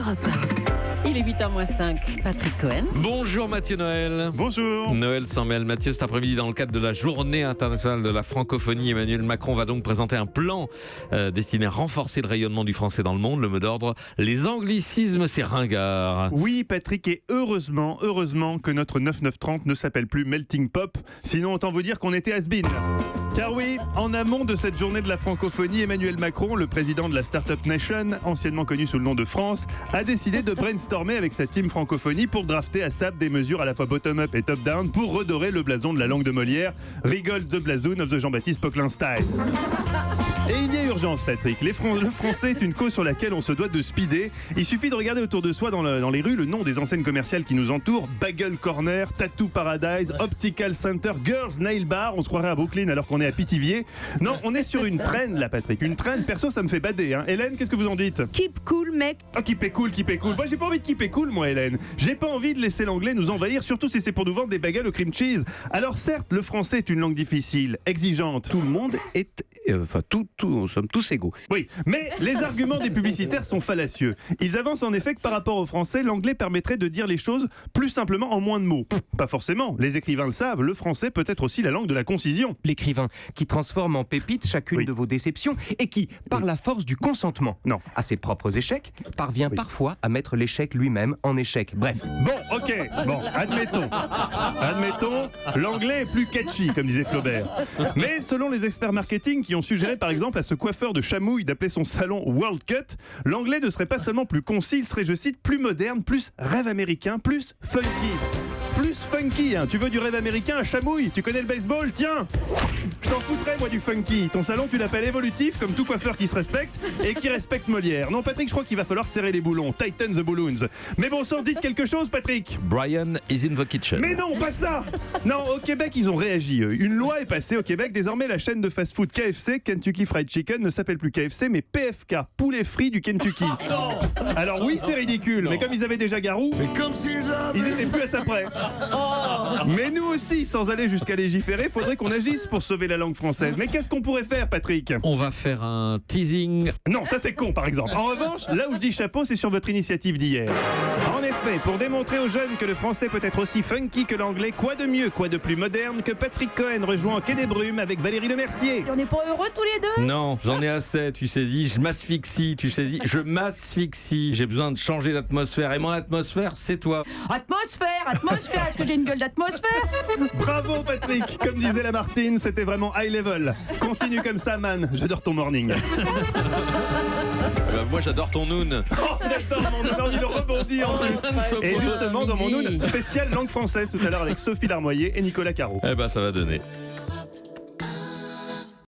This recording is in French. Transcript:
Europe 1. Il est 8h-5. Patrick Cohen. Bonjour Mathieu Noël. Bonjour. Noël s'en mêle. Mathieu, cet après-midi, dans le cadre de la Journée internationale de la francophonie, Emmanuel Macron va donc présenter un plan destiné à renforcer le rayonnement du français dans le monde. Le mot d'ordre, les anglicismes, c'est ringard. Oui, Patrick, et heureusement que notre 9930 ne s'appelle plus Melting Pop. Sinon, autant vous dire qu'on était has-been. Car oui, en amont de cette journée de la francophonie, Emmanuel Macron, le président de la Startup Nation, anciennement connu sous le nom de France, a décidé de brainstormer avec sa team francophonie pour drafter à SAP des mesures à la fois bottom-up et top-down pour redorer le blason de la langue de Molière. Rigole the blason of the Jean-Baptiste Poquelin style. Et il y a urgence, Patrick. Le français est une cause sur laquelle on se doit de speeder. Il suffit de regarder autour de soi dans les rues le nom des enseignes commerciales qui nous entourent. Bagel Corner, Tattoo Paradise, Optical Center, Girls Nail Bar. On se croirait à Brooklyn alors qu'on est à Pithiviers. Non, on est sur une trend là, Patrick. Une trend, perso, ça me fait bader. Hein. Hélène, qu'est-ce que vous en dites? Keep cool, mec. Oh, keep it cool. Moi, j'ai pas envie de keep it cool, moi, Hélène. J'ai pas envie de laisser l'anglais nous envahir, surtout si c'est pour nous vendre des bagels au cream cheese. Alors certes, le français est une langue difficile, exigeante. Tout le monde est... nous sommes tous égaux. Oui, mais les arguments des publicitaires sont fallacieux. Ils avancent en effet que par rapport au français, l'anglais permettrait de dire les choses plus simplement en moins de mots. Pas forcément. Les écrivains le savent, le français peut être aussi la langue de la concision. L'écrivain qui transforme en pépites chacune de vos déceptions et qui, par la force du consentement à ses propres échecs, parvient parfois à mettre l'échec lui-même en échec. Bref. Bon, ok, admettons, l'anglais est plus catchy, comme disait Flaubert. Mais selon les experts marketing qui ont suggéré par exemple à ce coiffeur de chamouille d'appeler son salon World Cut, l'anglais ne serait pas seulement plus concis, il serait, je cite, plus moderne, plus rêve américain, plus funky. Plus funky, hein. Tu veux du rêve américain à chamouille? Tu connais le baseball? Tiens, je t'en foutrais moi du funky. Ton salon tu l'appelles évolutif comme tout coiffeur qui se respecte et qui respecte Molière. Non Patrick, je crois qu'il va falloir serrer les boulons, tighten the balloons. Mais bon sang, dites quelque chose Patrick. Brian is in the kitchen. Mais non, pas ça. Non, au Québec ils ont réagi. Une loi est passée au Québec. Désormais la chaîne de fast-food KFC, Kentucky Fried Chicken, ne s'appelle plus KFC mais PFK, poulet frit du Kentucky. Alors oui c'est ridicule, mais comme ils avaient déjà Garou, ils étaient plus à ça près. Mais nous aussi, sans aller jusqu'à légiférer, faudrait qu'on agisse pour sauver la langue française. Mais qu'est-ce qu'on pourrait faire, Patrick? On va faire un teasing. Non, ça c'est con par exemple. En revanche, là où je dis chapeau, c'est sur votre initiative d'hier. En effet, pour démontrer aux jeunes que le français peut être aussi funky que l'anglais, quoi de mieux, quoi de plus moderne que Patrick Cohen rejoint Quai des Brumes avec Valérie Lemercier. On n'est pas heureux tous les deux? Non, j'en ai assez, tu saisis. Je m'asphyxie, tu saisis. Je m'asphyxie. J'ai besoin de changer d'atmosphère. Et mon atmosphère, c'est toi. Atmosphère, est-ce que j'ai une gueule d'atmosphère? Bravo Patrick. Comme disait la Martine, c'était vraiment high level. Continue comme ça, man. J'adore ton morning. Moi, j'adore ton noun. Oh, j'adore mon noun, il rebondit en plus. Et justement, dans mon noun spécial langue française tout à l'heure avec Sophie Larmoyer et Nicolas Caro. Eh ben, ça va donner.